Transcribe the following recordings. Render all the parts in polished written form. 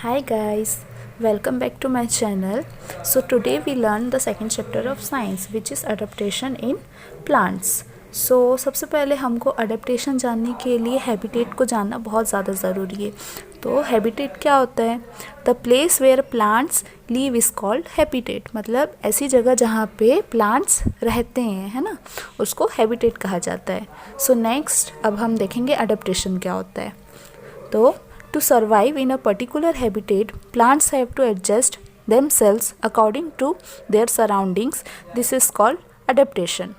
Hi guys, welcome back to my channel. So today we learn the second chapter of science which is adaptation in plants. So सबसे पहले हमको adaptation जानने के लिए habitat को जानना बहुत ज़्यादा ज़रूरी है. तो हैबिटेट क्या होता है? The place where plants live is called habitat. मतलब ऐसी जगह जहाँ पे प्लांट्स रहते हैं, है ना, उसको हैबिटेट कहा जाता है. सो नेक्स्ट अब हम देखेंगे अडेप्टेशन क्या होता है. तो to survive in a particular habitat, plants have to adjust themselves according to their surroundings. This is called adaptation.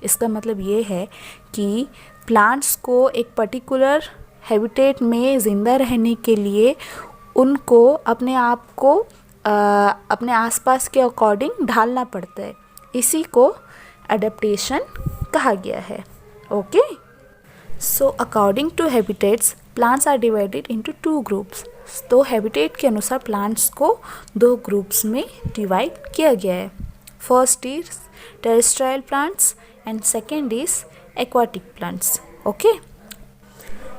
इसका मतलब ये है कि प्लांट्स को एक पर्टिकुलर हैबिटेट में ज़िंदा रहने के लिए उनको अपने आप को अपने आसपास के अकॉर्डिंग ढालना पड़ता है. इसी को अडेप्टेशन कहा गया है. Okay. So according to habitats plants are divided into two groups. तो हैबिटेट के अनुसार प्लांट्स को दो ग्रुप्स में डिवाइड किया गया है. First is terrestrial plants and second is aquatic plants. Okay.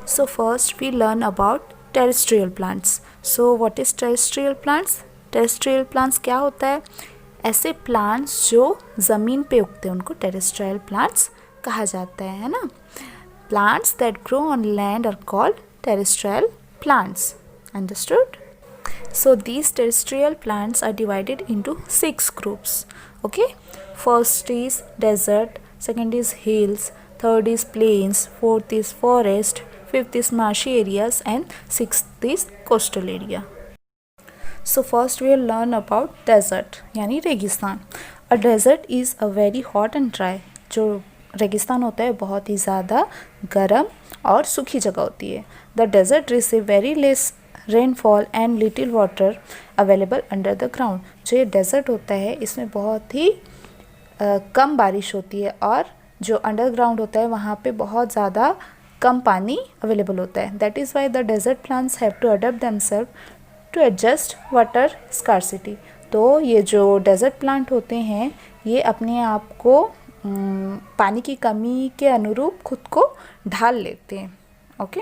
So first we learn about terrestrial plants. So what is terrestrial plants? Terrestrial plants क्या होता है? ऐसे प्लांट्स जो ज़मीन पे उगते हैं उनको टेरेस्ट्रियल प्लांट्स कहा जाता है ना. Plants that grow on land are called terrestrial plants. Understood? So these terrestrial plants are divided into 6 groups. Okay? First is desert, second is hills, third is plains, fourth is forest, fifth is marshy areas and sixth is coastal area. So first we will learn about desert यानी रेगिस्तान. A desert is a very hot and dry. जो रेगिस्तान होता है बहुत ही ज़्यादा गर्म और सूखी जगह होती है. The desert receive very less rainfall and little water available under the ground. जो ये डेजर्ट होता है इसमें बहुत ही कम बारिश होती है और जो अंडरग्राउंड होता है वहाँ पे बहुत ज़्यादा कम पानी अवेलेबल होता है. That is why the desert plants have to adapt themselves to adjust water scarcity. तो ये जो डेजर्ट प्लांट होते हैं ये अपने आप को पानी की कमी के अनुरूप खुद को ढाल लेते हैं. Okay.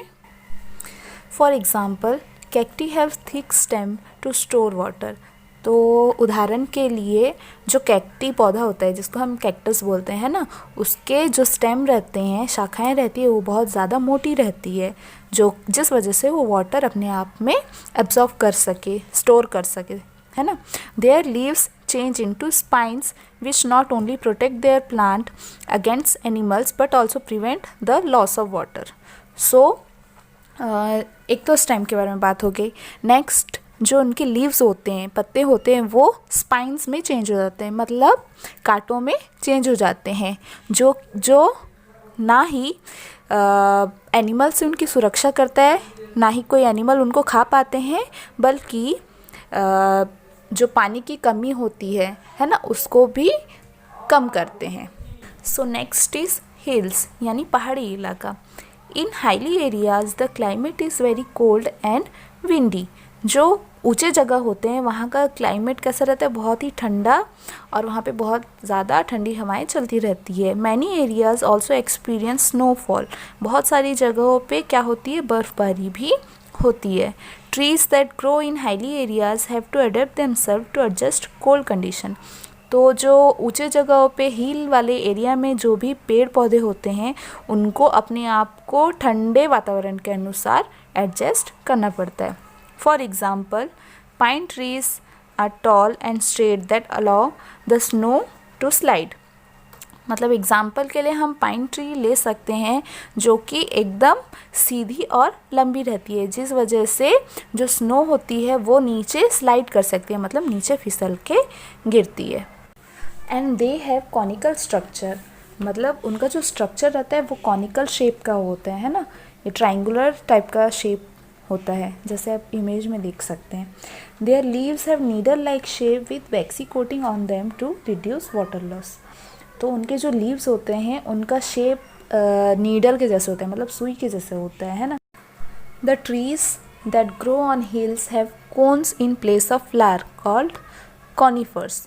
For example cacti have thick stem to store water. तो उदाहरण के लिए जो कैक्टी पौधा होता है जिसको हम कैक्टस बोलते हैं ना, उसके जो स्टेम रहते हैं, शाखाएं रहती है, वो बहुत ज़्यादा मोटी रहती है जो जिस वजह से वो वाटर अपने आप में एब्जॉर्व कर सके, स्टोर कर सके, है ना. There leaves change into spines which not only protect their plant against animals but also prevent the loss of water. So एक तो स्टेम के बारे में बात हो गई. नेक्स्ट जो उनके लीव्स होते हैं, पत्ते होते हैं, वो स्पाइंस में चेंज हो जाते हैं, मतलब कांटों में चेंज हो जाते हैं जो ना ही एनिमल से उनकी सुरक्षा करता है, ना ही कोई एनिमल उनको खा पाते हैं, बल्कि जो पानी की कमी होती है ना, उसको भी कम करते हैं. सो नेक्स्ट इज़ हिल्स यानी पहाड़ी इलाका. इन highly areas the climate is very cold and windy. जो ऊंचे जगह होते हैं वहाँ का क्लाइमेट कैसा रहता है? बहुत ही ठंडा और वहाँ पे बहुत ज़्यादा ठंडी हवाएं चलती रहती है. Many areas also experience snowfall. बहुत सारी जगहों पे क्या होती है? बर्फ़बारी भी होती है. Trees that grow in highly areas have to adapt themselves to adjust cold condition. तो जो ऊंचे जगहों पे हिल वाले एरिया में जो भी पेड़ पौधे होते हैं उनको अपने आप को ठंडे वातावरण के अनुसार एडजस्ट करना पड़ता है. For example pine trees are tall and straight that allow the snow to slide. मतलब एग्ज़ाम्पल के लिए हम पाइन ट्री ले सकते हैं जो कि एकदम सीधी और लंबी रहती है, जिस वजह से जो स्नो होती है वो नीचे स्लाइड कर सकती है, मतलब नीचे फिसल के गिरती है. And they have conical structure. मतलब उनका जो स्ट्रक्चर रहता है वो कॉनिकल शेप का होता है ना, ये ट्राइंगुलर टाइप का शेप होता है जैसे आप इमेज में देख सकते हैं. Their leaves have needle like shape with waxy coating on them to reduce water loss. तो उनके जो लीव्स होते हैं उनका शेप नीडल के जैसे होता है, मतलब सुई के जैसे होता है ना. The trees that grow on hills have cones in place of flower called conifers.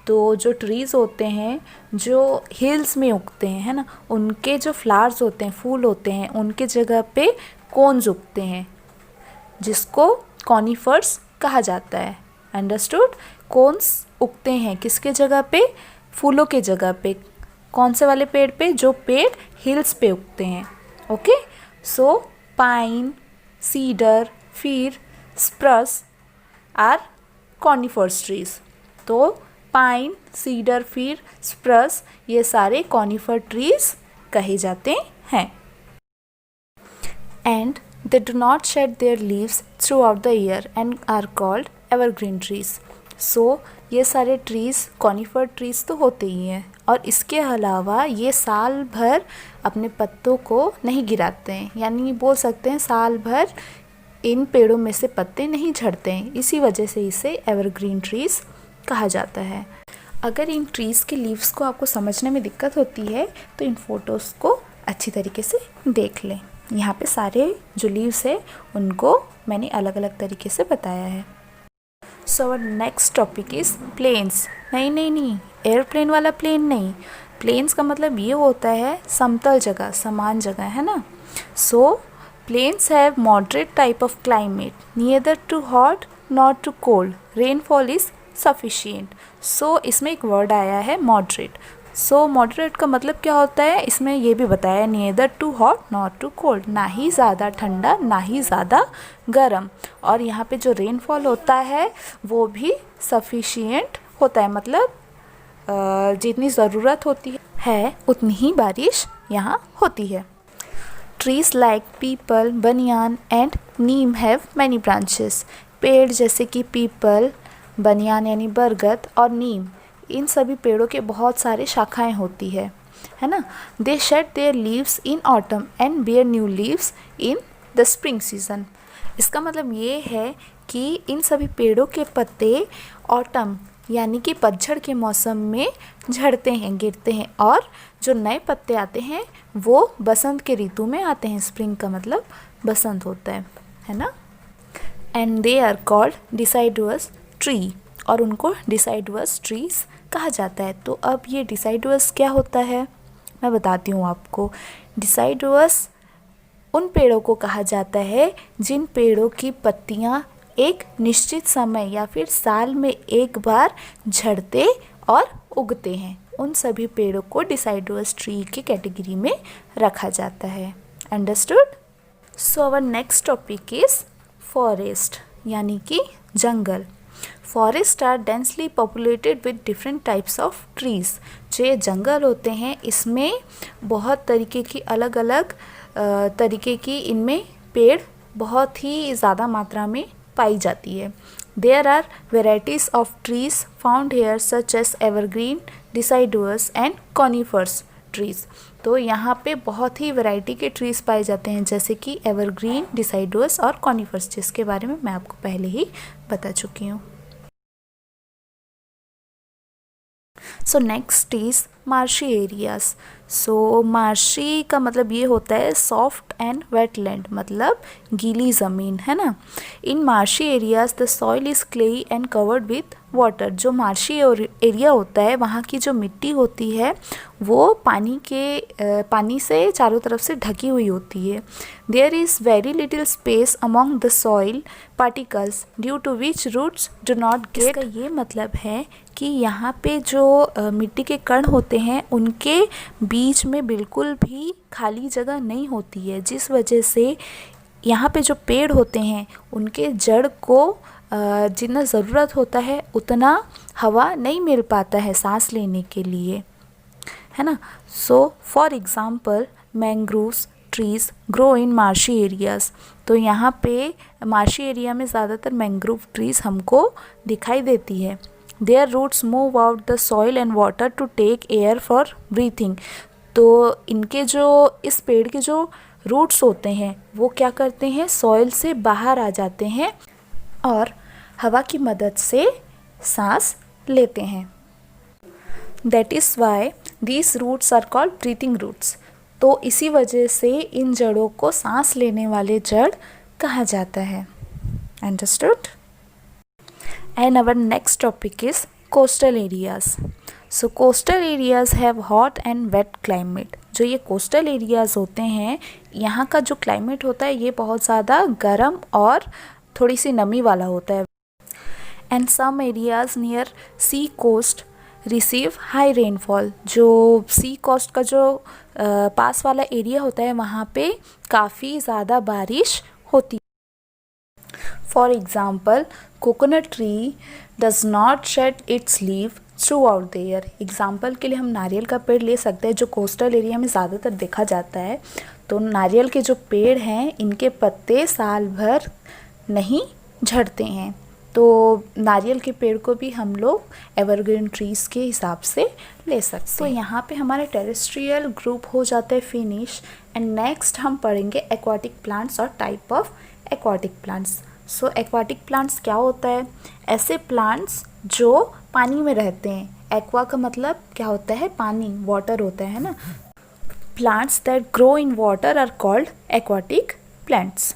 तो जो ट्रीज़ होते हैं जो हिल्स में उगते हैं, है ना, उनके जो फ्लावर्स होते हैं, फूल होते हैं, उनके जगह पे कोन्स उगते हैं जिसको कॉनिफर्स कहा जाता है। अंडरस्टूड। कोन्स उगते हैं किसके जगह पे? फूलों के जगह पे। कौन से वाले पेड़ पे? जो पेड़ हिल्स पे उगते हैं। ओके, सो पाइन, सीडर, फिर स्प्रस आर कॉनिफर्स ट्रीज। तो पाइन, सीडर, फिर स्प्रस ये सारे कॉनिफर ट्रीज कहे जाते हैं। And they do not shed their leaves throughout the year and are called evergreen trees. So ये सारे ट्रीज़ कॉनिफर ट्रीज़ तो होते ही हैं और इसके अलावा ये साल भर अपने पत्तों को नहीं गिराते हैं, यानी बोल सकते हैं साल भर इन पेड़ों में से पत्ते नहीं झड़ते हैं। इसी वजह से इसे एवरग्रीन ट्रीज़ कहा जाता है। अगर इन ट्रीज़ के लीव्स को आपको समझने में दिक्कत होती है तो इन फ़ोटोज़ को अच्छी तरीके से देख लें। यहाँ पे सारे जो लीव्स है उनको मैंने अलग अलग तरीके से बताया है। So our next topic is plains. नहीं, एयरप्लेन वाला प्लेन नहीं। प्लेन्स का मतलब ये होता है समतल जगह, समान जगह, है ना। So plains have moderate type of climate, neither too hot not too cold, rainfall is sufficient. So इसमें एक वर्ड आया है मॉडरेट। सो मॉडरेट का मतलब क्या होता है, इसमें ये भी बताया, neither too hot not too cold, ना ही ज़्यादा ठंडा ना ही ज़्यादा गर्म। और यहाँ पे जो रेनफॉल होता है वो भी सफिशिएंट होता है, मतलब जितनी ज़रूरत होती है उतनी ही बारिश यहाँ होती है। ट्रीज लाइक पीपल, बनियान and Neem have many branches. पेड़ जैसे कि पीपल, बनियान यानी बरगद और नीम, इन सभी पेड़ों के बहुत सारे शाखाएं होती है ना। They shed their leaves in autumn and bear new leaves in the spring season. इसका मतलब ये है कि इन सभी पेड़ों के पत्ते ऑटम यानी कि पतझड़ के मौसम में झड़ते हैं, गिरते हैं, और जो नए पत्ते आते हैं वो बसंत के ऋतु में आते हैं। स्प्रिंग का मतलब बसंत होता है ना। And they are called deciduous tree, और उनको डिसाइडुअस ट्रीज कहा जाता है। तो अब ये डिसाइडुअस क्या होता है मैं बताती हूँ आपको। डिसाइडुअस उन पेड़ों को कहा जाता है जिन पेड़ों की पत्तियाँ एक निश्चित समय या फिर साल में एक बार झड़ते और उगते हैं। उन सभी पेड़ों को डिसाइडुअस ट्री की कैटेगरी में रखा जाता है। Understood. So our next topic is forest यानी कि जंगल। Forest are densely populated with different types of trees. जो ये जंगल होते हैं इसमें बहुत तरीके की अलग अलग तरीके की इनमें पेड़ बहुत ही ज़्यादा मात्रा में पाई जाती है। There are varieties of trees found here such as evergreen, deciduous and conifers trees. तो यहाँ पे बहुत ही वैरायटी के ट्रीज़ पाए जाते हैं जैसे कि एवरग्रीन, डिसाइडुअस और कॉनिफर्स, जिसके बारे में मैं आपको पहले ही बता चुकी हूँ। So next is marshy areas. So marshy का मतलब ये होता है सॉफ्ट एंड वेटलैंड, मतलब गीली ज़मीन, है ना। In marshy areas the soil is clayey and covered with water. जो मार्शी एरिया होता है वहाँ की जो मिट्टी होती है वो पानी से चारों तरफ से ढकी हुई होती है। There is very little space among the soil particles due to which roots do not get. इसका ये मतलब है कि यहाँ पे जो मिट्टी के कण होते हैं उनके बीच में बिल्कुल भी खाली जगह नहीं होती है, जिस वजह से यहाँ पे जो पेड़ होते हैं उनके जड़ को जितना ज़रूरत होता है उतना हवा नहीं मिल पाता है सांस लेने के लिए, है ना। So for example mangroves trees grow in marshy areas. तो यहाँ पे मार्शी एरिया में ज़्यादातर मैंग्रोव ट्रीज़ हमको दिखाई देती है। Their roots move out the soil and water to take air for breathing. तो इनके जो इस पेड़ के जो रूट्स होते हैं वो क्या करते हैं, सॉइल से बाहर आ जाते हैं और हवा की मदद से सांस लेते हैं। That is why these roots are called breathing roots. तो इसी वजह से इन जड़ों को सांस लेने वाले जड़ कहा जाता है। Understood. And our next topic is coastal areas. So coastal areas have hot and wet climate. जो ये कोस्टल एरियाज़ होते हैं यहाँ का जो क्लाइमेट होता है ये बहुत ज़्यादा गर्म और थोड़ी सी नमी वाला होता है। And some areas near sea coast receive high rainfall. जो सी कोस्ट का जो पास वाला एरिया होता है वहाँ पे काफ़ी ज़्यादा बारिश होती है। For example coconut tree does not shed its leave throughout the year. Example के लिए हम नारियल का पेड़ ले सकते हैं जो कोस्टल एरिया में ज़्यादातर देखा जाता है। तो नारियल के जो पेड़ हैं इनके पत्ते साल भर नहीं झड़ते हैं। तो नारियल के पेड़ को भी हम लोग एवरग्रीन ट्रीज़ के हिसाब से ले सकते हैं। तो यहाँ पे हमारा टेरेस्ट्रियल ग्रुप हो जाता है फिनिश। एंड नेक्स्ट हम पढ़ेंगे एक्वाटिक प्लांट्स और type of aquatic plants. So aquatic plants क्या होता है? ऐसे प्लांट्स जो पानी में रहते हैं। एक्वा का मतलब क्या होता है? पानी, वाटर होता है ना। Plants that grow in water are called aquatic plants.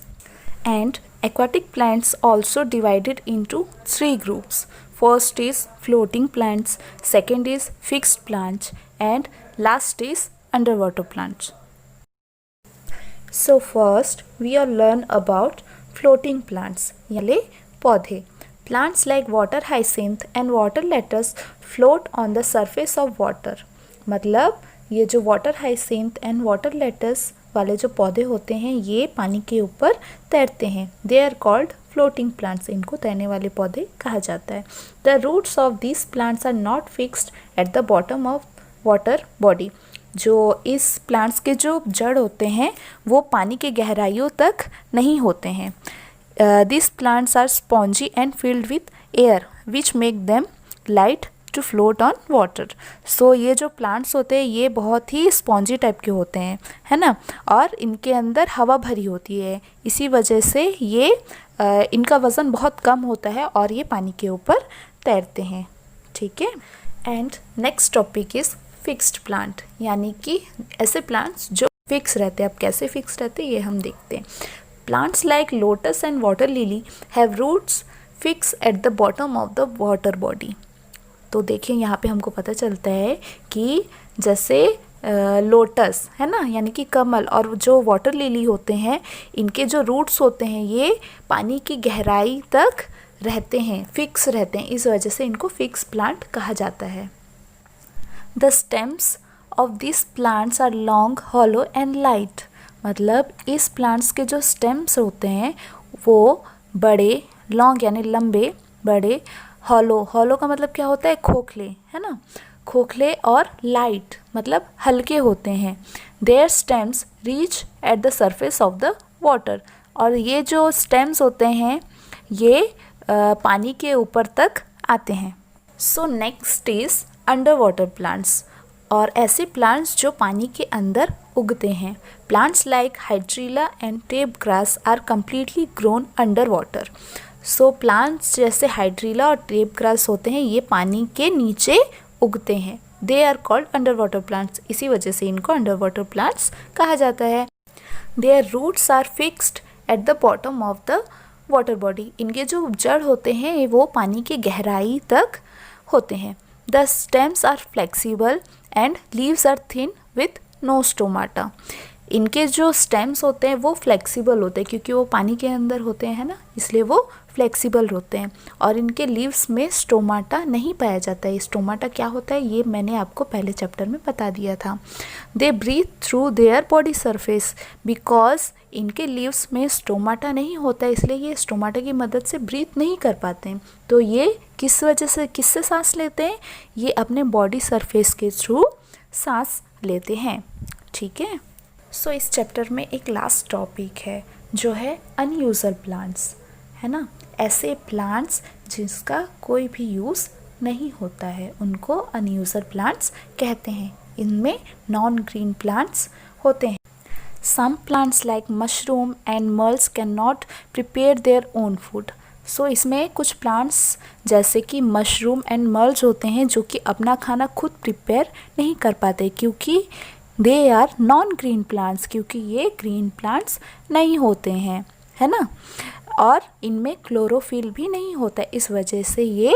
And aquatic plants also divided into 3 groups. First is floating plants, second is fixed plants, and last is underwater plants. So first we will learn about floating plants, यानी पौधे. Plants like water hyacinth and water lettuce float on the surface of water. मतलब ये जो water hyacinth and water lettuce वाले जो पौधे होते हैं ये पानी के ऊपर तैरते हैं। They are called floating plants. इनको तैरने वाले पौधे कहा जाता है। The roots of this plants are not fixed at the bottom of water body. जो इस प्लांट्स के जो जड़ होते हैं वो पानी के गहराइयों तक नहीं होते हैं। This plants are spongy and filled with air which make them light to float on water. So ये जो प्लांट्स होते हैं ये बहुत ही स्पॉन्जी टाइप के होते हैं, है ना, और इनके अंदर हवा भरी होती है। इसी वजह से ये इनका वज़न बहुत कम होता है और ये पानी के ऊपर तैरते हैं। ठीक है। And next topic is fixed plant, यानी कि ऐसे प्लांट्स जो फिक्स रहते हैं। अब कैसे फिक्स रहते हैं ये हम देखते हैं। Plants like lotus and water lily have roots fix at the bottom of the water body. तो देखिए यहाँ पे हमको पता चलता है कि जैसे लोटस है ना, यानी कि कमल, और जो वाटर लिली होते हैं इनके जो रूट्स होते हैं ये पानी की गहराई तक रहते हैं, फिक्स रहते हैं। इस वजह से इनको फिक्स प्लांट कहा जाता है। The stems of this plants are long, hollow and light. मतलब इस प्लांट्स के जो स्टेम्स होते हैं वो बड़े, लॉन्ग यानी लंबे, बड़े, हॉलो का मतलब क्या होता है? खोखले, है ना, खोखले, और लाइट मतलब हल्के होते हैं। Their stems reach at the surface of the water. और ये जो स्टेम्स होते हैं ये पानी के ऊपर तक आते हैं। So next is under water plants, और ऐसे प्लांट्स जो पानी के अंदर उगते हैं। Plants like hydrilla and tape grass are completely grown under water. So plants जैसे हाइड्रीला और टेप ग्रास होते हैं ये पानी के नीचे उगते हैं। They are called under water plants. इसी वजह से इनको अंडर वाटर प्लांट्स कहा जाता है। Their roots are fixed at the bottom of the water body. इनके जो जड़ होते हैं वो पानी की गहराई तक होते हैं। The stems are flexible and leaves are thin with no stomata. इनके जो स्टेम्स होते हैं वो फ्लेक्सिबल होते हैं क्योंकि वो पानी के अंदर होते हैं ना, इसलिए वो फ्लेक्सिबल होते हैं। और इनके लीव्स में स्टोमाटा नहीं पाया जाता है। स्टोमाटा क्या होता है ये मैंने आपको पहले चैप्टर में बता दिया था। They breathe through their body surface. Because इनके लीव्स में स्टोमाटा नहीं होता है इसलिए ये स्टोमाटा की मदद से ब्रीथ नहीं कर पाते हैं। तो ये किस वजह से, किससे सांस लेते हैं? ये अपने बॉडी सरफेस के थ्रू सांस लेते हैं। ठीक है। सो इस चैप्टर में एक लास्ट टॉपिक है जो है अनयूजुअल प्लांट्स, है ना, ऐसे प्लांट्स जिसका कोई भी यूज़ नहीं होता है उनको अनयूजुअल प्लांट्स कहते हैं। इनमें नॉन ग्रीन प्लांट्स होते हैं। Some plants like mushroom and morels can not prepare their own food. So इसमें कुछ प्लांट्स जैसे कि मशरूम एंड मर्ल्स होते हैं जो कि अपना खाना खुद प्रिपेयर नहीं कर पाते क्योंकि they are non green plants, क्योंकि ये ग्रीन प्लांट्स नहीं होते हैं, है ना, और इनमें क्लोरोफिल भी नहीं होता है। इस वजह से ये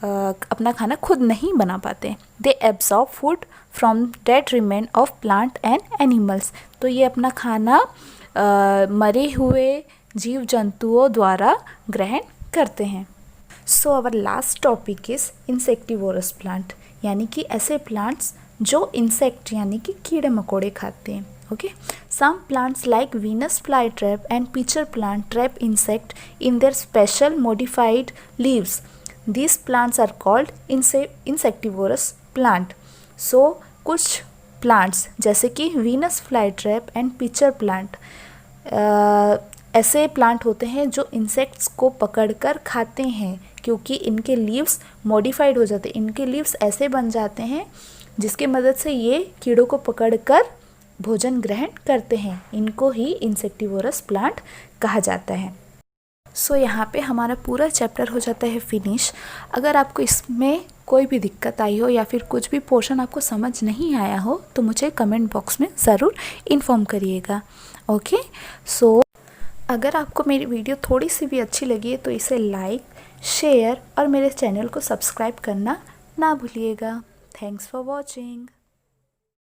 अपना खाना खुद नहीं बना पाते। They absorb food from dead remain of plant and animals. तो ये अपना खाना मरे हुए जीव जंतुओं द्वारा ग्रहण करते हैं। So our last topic is insectivorous plant, यानी कि ऐसे प्लांट्स जो इंसेक्ट यानी कि कीड़े मकोड़े खाते हैं। Okay, some plants like Venus fly trap and pitcher plant trap insect in their special modified leaves. These plants are called insectivorous plant. So कुछ प्लांट्स जैसे कि Venus fly trap and pitcher plant ऐसे plant होते हैं जो insects को पकड़कर खाते हैं, क्योंकि इनके लीव्स मॉडिफाइड हो जाते हैं। इनके लीव्स ऐसे बन जाते हैं जिसकी मदद से ये कीड़ों को पकड़कर भोजन ग्रहण करते हैं। इनको ही इंसेक्टिवोरस प्लांट कहा जाता है। सो यहाँ पे हमारा पूरा चैप्टर हो जाता है फिनिश। अगर आपको इसमें कोई भी दिक्कत आई हो या फिर कुछ भी पोर्शन आपको समझ नहीं आया हो तो मुझे कमेंट बॉक्स में ज़रूर इन्फॉर्म करिएगा। ओके, सो अगर आपको मेरी वीडियो थोड़ी सी भी अच्छी लगी है तो इसे लाइक, शेयर और मेरे चैनल को सब्सक्राइब करना ना भूलिएगा। Thanks for watching.